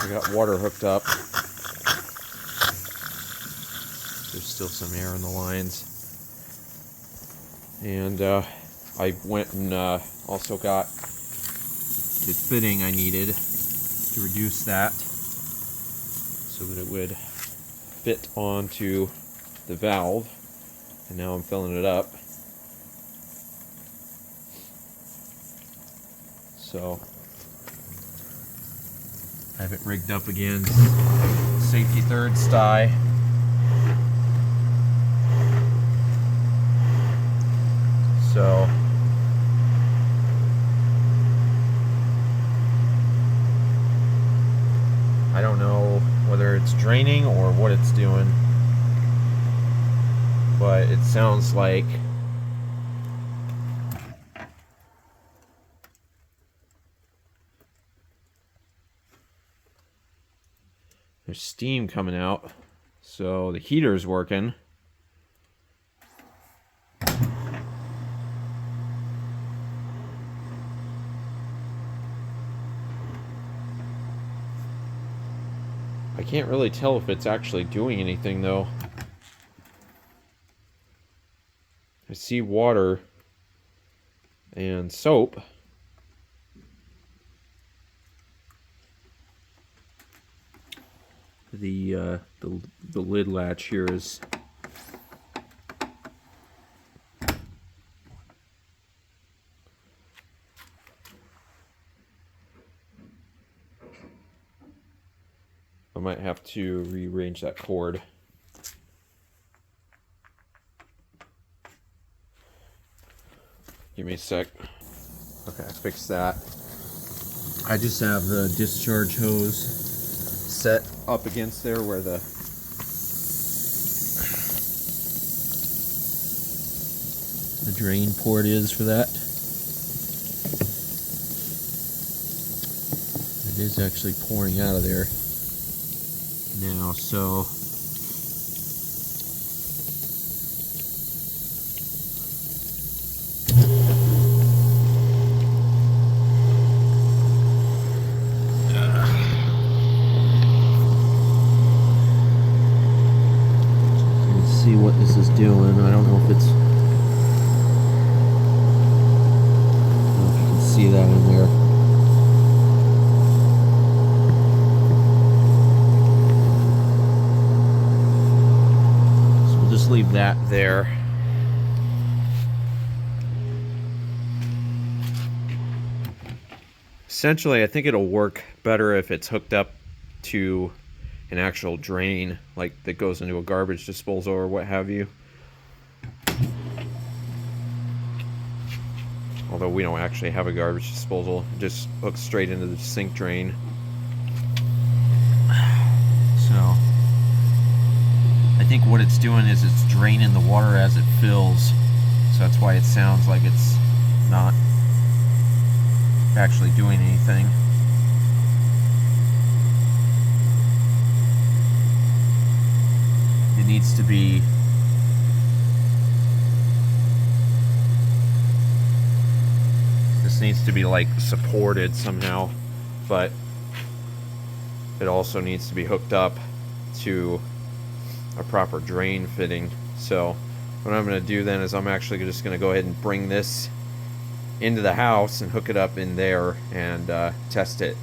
I got water hooked up. There's still some air in the lines. And I went and also got the fitting I needed to reduce that so that it would fit onto the valve. And now I'm filling it up. So I have it rigged up again. Safety third sty. So I don't know whether it's draining or what it's doing, but it sounds like there's steam coming out, so the heater's working. I can't really tell if it's actually doing anything though. I see water and soap. The lid latch here is I might have to rearrange that cord. Give me a sec. Okay, I fixed that. I just have the discharge hose set up against there where the drain port is for that. It is actually pouring out of there now, so see what this is doing. I don't know if it's, I don't know if you can see that in there. So we'll just leave that there. Essentially, I think it'll work better if it's hooked up to an actual drain, like that goes into a garbage disposal or what have you. Although we don't actually have a garbage disposal, it just hooks straight into the sink drain. So I think what it's doing is it's draining the water as it fills, so that's why it sounds like it's not actually doing anything. It needs to be like supported somehow, but it also needs to be hooked up to a proper drain fitting. So what I'm going to do then is I'm actually just going to go ahead and bring this into the house and hook it up in there and test it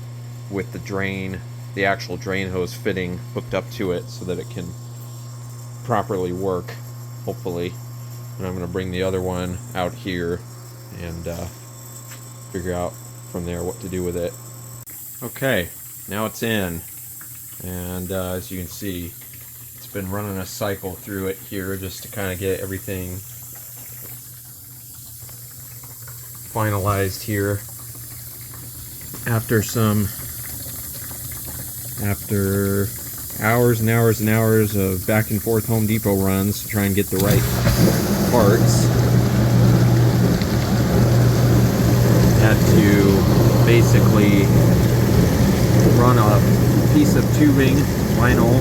with the drain, the actual drain hose fitting hooked up to it, so that it can properly work, hopefully. And I'm going to bring the other one out here and figure out from there what to do with it. Okay, now it's in, and as you can see, it's been running a cycle through it here just to kind of get everything finalized here. After hours and hours and hours of back and forth Home Depot runs to try and get the right parts, had to basically run a piece of tubing, vinyl,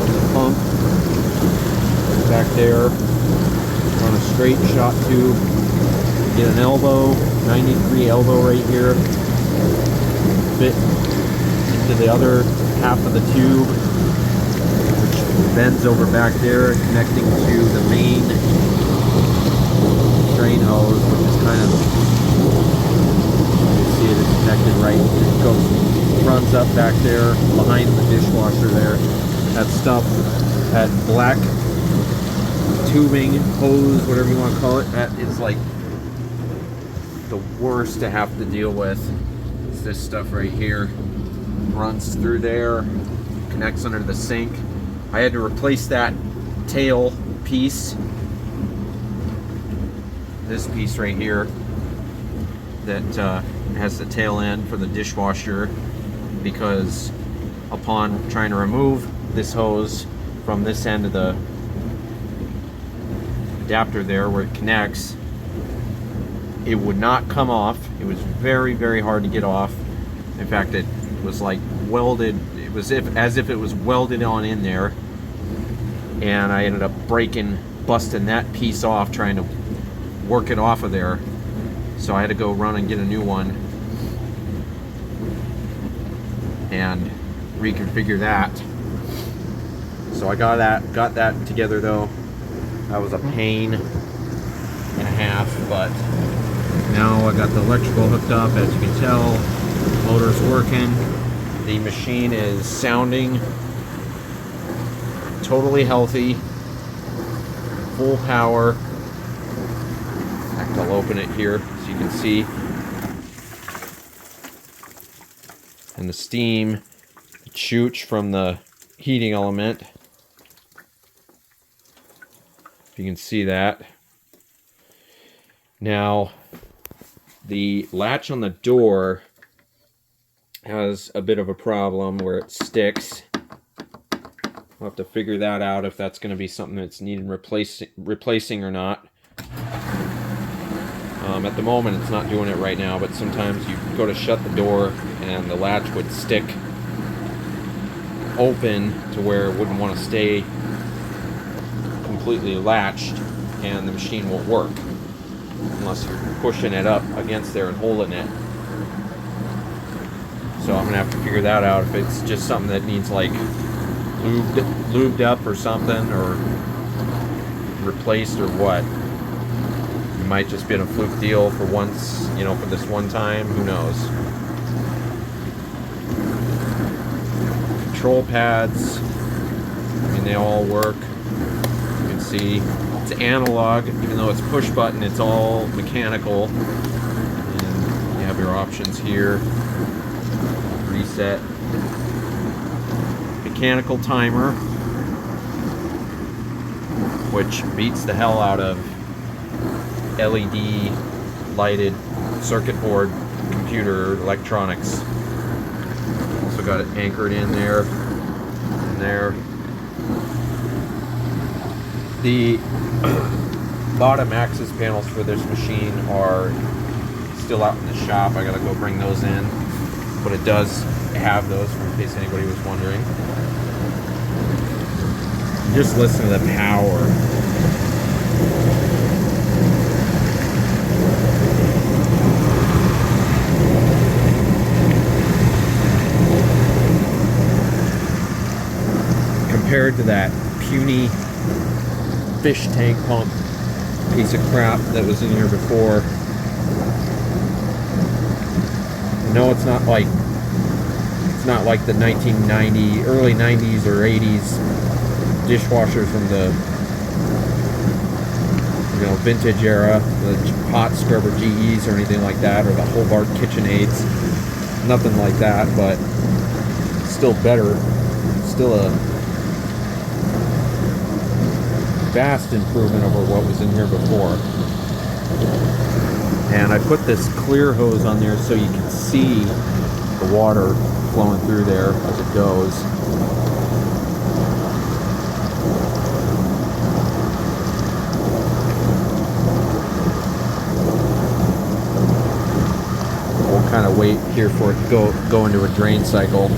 from the pump back there, run a straight shot tube, get an elbow, 90-degree elbow right here, bit into the other half of the tube, which bends over back there, connecting to the main drain hose, which is kind of, you see it is connected right, it goes, runs up back there behind the dishwasher there. That stuff, that black tubing, hose, whatever you want to call it, that is like the worst to have to deal with. It's this stuff right here, runs through there, connects under the sink. I had to replace that tail piece, this piece right here that has the tail end for the dishwasher, because upon trying to remove this hose from this end of the adapter there where it connects, it would not come off. It was very, very hard to get off. In fact, it was like welded. It was as if it was welded on in there, and I ended up busting that piece off trying to work it off of there. So I had to go run and get a new one and reconfigure that. So I got that together though. That was a pain and a half, but now I got the electrical hooked up. As you can tell, motor's working. The machine is sounding totally healthy, full power. In fact, I'll open it here so you can see. And the steam shoots from the heating element. If you can see that. Now, the latch on the door has a bit of a problem where it sticks. We'll have to figure that out, if that's going to be something that's needed replacing or not. At the moment it's not doing it right now, but sometimes you go to shut the door and the latch would stick open to where it wouldn't want to stay completely latched, and the machine won't work unless you're pushing it up against there and holding it. So I'm gonna have to figure that out, if it's just something that needs like lubed up or something, or replaced or what. It might just be a fluke deal for once, you know, for this one time, who knows. Control pads, I mean, they all work. You can see it's analog, even though it's push button, it's all mechanical. And you have your options here. Reset. Mechanical timer, which beats the hell out of LED lighted circuit board computer electronics. Also got it anchored in there and there. The bottom axis panels for this machine are still out in the shop. I gotta go bring those in, but it does have those, in case anybody was wondering. Just listen to the power. Compared to that puny fish tank pump piece of crap that was in here before. No, it's not like the 1990, early 90s or 80s dishwashers from the, you know, vintage era, the hot scrubber GEs or anything like that, or the Hobart KitchenAids. Nothing like that, but still better. Still a vast improvement over what was in here before. And I put this clear hose on there so you can see the water flowing through there as it goes. We'll kind of wait here for it to go into a drain cycle.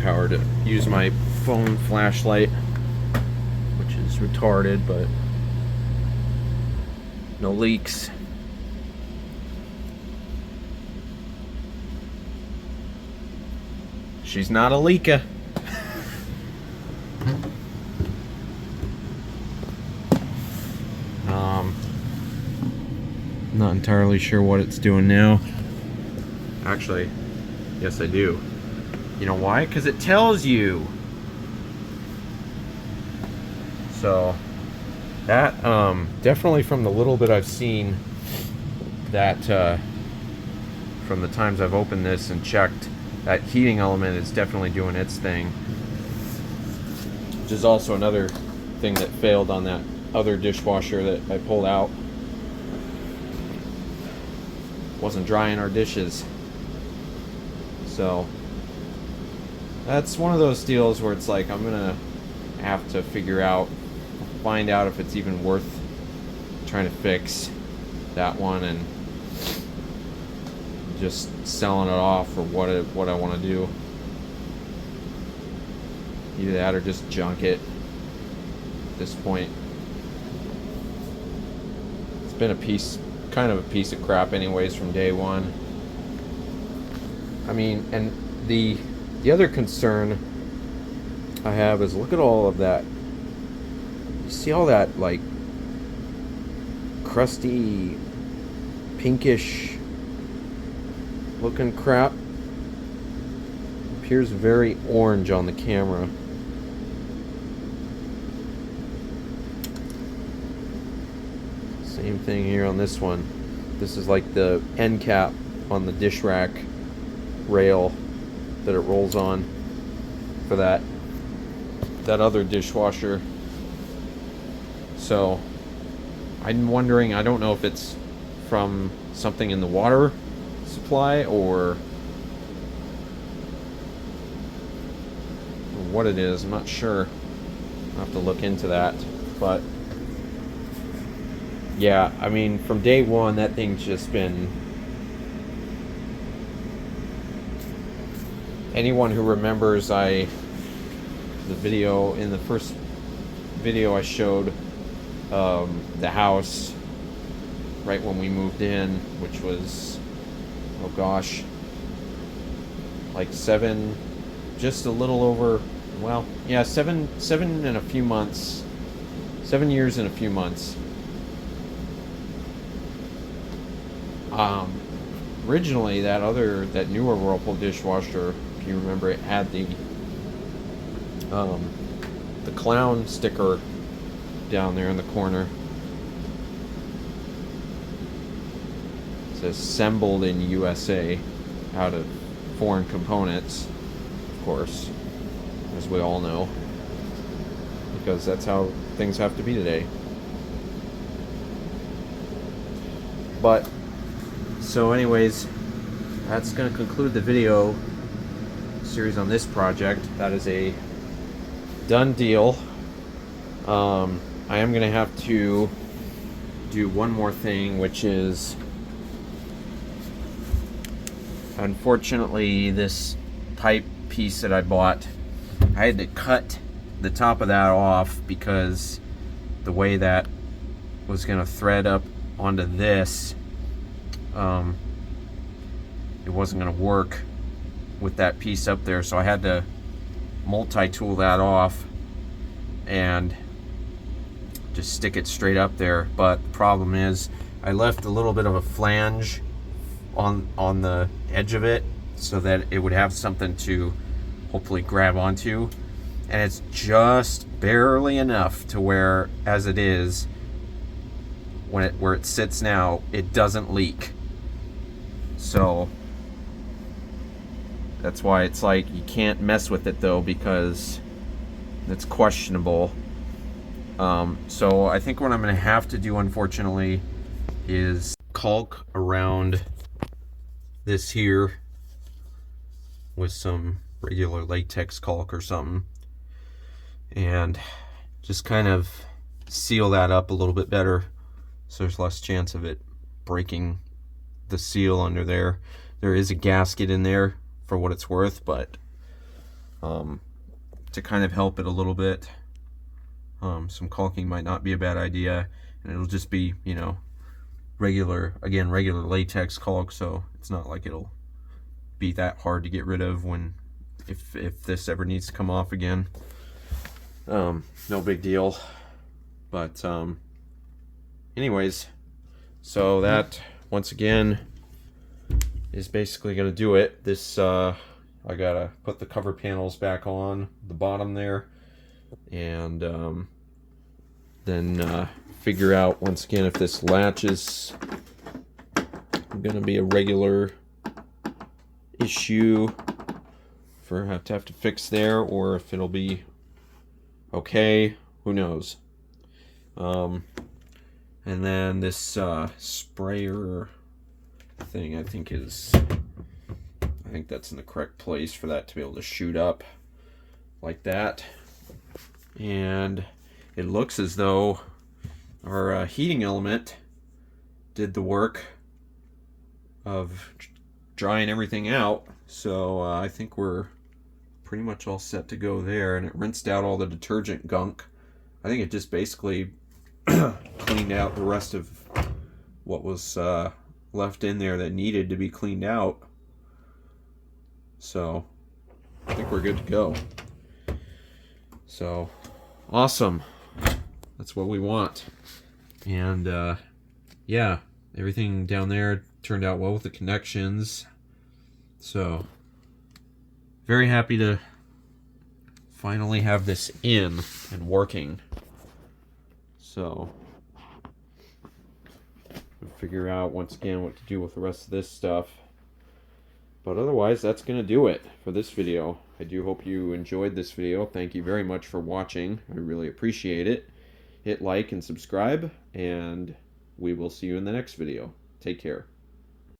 power to use my phone flashlight, which is retarded, but no leaks. She's not a leaker. Not entirely sure what it's doing now. Actually, yes I do. You know why? Because it tells you. So that definitely, from the little bit I've seen, that from the times I've opened this and checked, that heating element is definitely doing its thing. Which is also another thing that failed on that other dishwasher that I pulled out. Wasn't drying our dishes. So that's one of those deals where it's like I'm gonna have to find out if it's even worth trying to fix that one and just selling it off for what I want to do. Either that or just junk it at this point. It's been kind of a piece of crap anyways from day one. I mean, and the other concern I have is, look at all of that. You see all that like crusty pinkish looking crap? Appears very orange on the camera. Same thing here on this one. This is like the end cap on the dish rack rail that it rolls on for that other dishwasher. So I'm wondering, I don't know if it's from something in the water supply or what it is. I'm not sure. I'll have to look into that. But yeah, I mean, from day one, that thing's just been... Anyone who remembers the video, in the first video I showed the house right when we moved in, which was, oh gosh, like just a little over, well, yeah, 7 and a few months, 7 years and a few months. Originally, that newer Whirlpool dishwasher, if you remember, it had the clown sticker down there in the corner. It says assembled in USA, out of foreign components, of course, as we all know, because that's how things have to be today. But so anyways, that's going to conclude the video series on this project. That is a done deal. I am going to have to do one more thing, which is, unfortunately, this pipe piece that I bought, I had to cut the top of that off because the way that was going to thread up onto this, it wasn't going to work with that piece up there, so I had to multi-tool that off and just stick it straight up there. But the problem is, I left a little bit of a flange on the edge of it so that it would have something to hopefully grab onto, and it's just barely enough to where, as it is, where it sits now, it doesn't leak. So that's why it's like you can't mess with it though, because it's questionable. So I think what I'm going to have to do, unfortunately, is caulk around this here with some regular latex caulk or something, and just kind of seal that up a little bit better so there's less chance of it breaking the seal under there. There is a gasket in there for what it's worth, but to kind of help it a little bit. Some caulking might not be a bad idea, and it'll just be, you know, regular latex caulk, so it's not like it'll be that hard to get rid of when if this ever needs to come off again. No big deal. But anyways, so that once again is basically going to do it. This I gotta put the cover panels back on the bottom there, and then figure out once again if this latch is going to be a regular issue for have to fix there, or if it'll be okay. Who knows? And then this sprayer thing, I think that's in the correct place for that to be able to shoot up like that. And it looks as though our heating element did the work of drying everything out. So I think we're pretty much all set to go there, and it rinsed out all the detergent gunk. I think it just basically cleaned out the rest of what was left in there that needed to be cleaned out. So I think we're good to go. So awesome. That's what we want. And yeah, everything down there turned out well with the connections. So very happy to finally have this in and working. So we'll figure out once again what to do with the rest of this stuff. But otherwise, that's going to do it for this video. I do hope you enjoyed this video. Thank you very much for watching. I really appreciate it. Hit like and subscribe, and we will see you in the next video. Take care.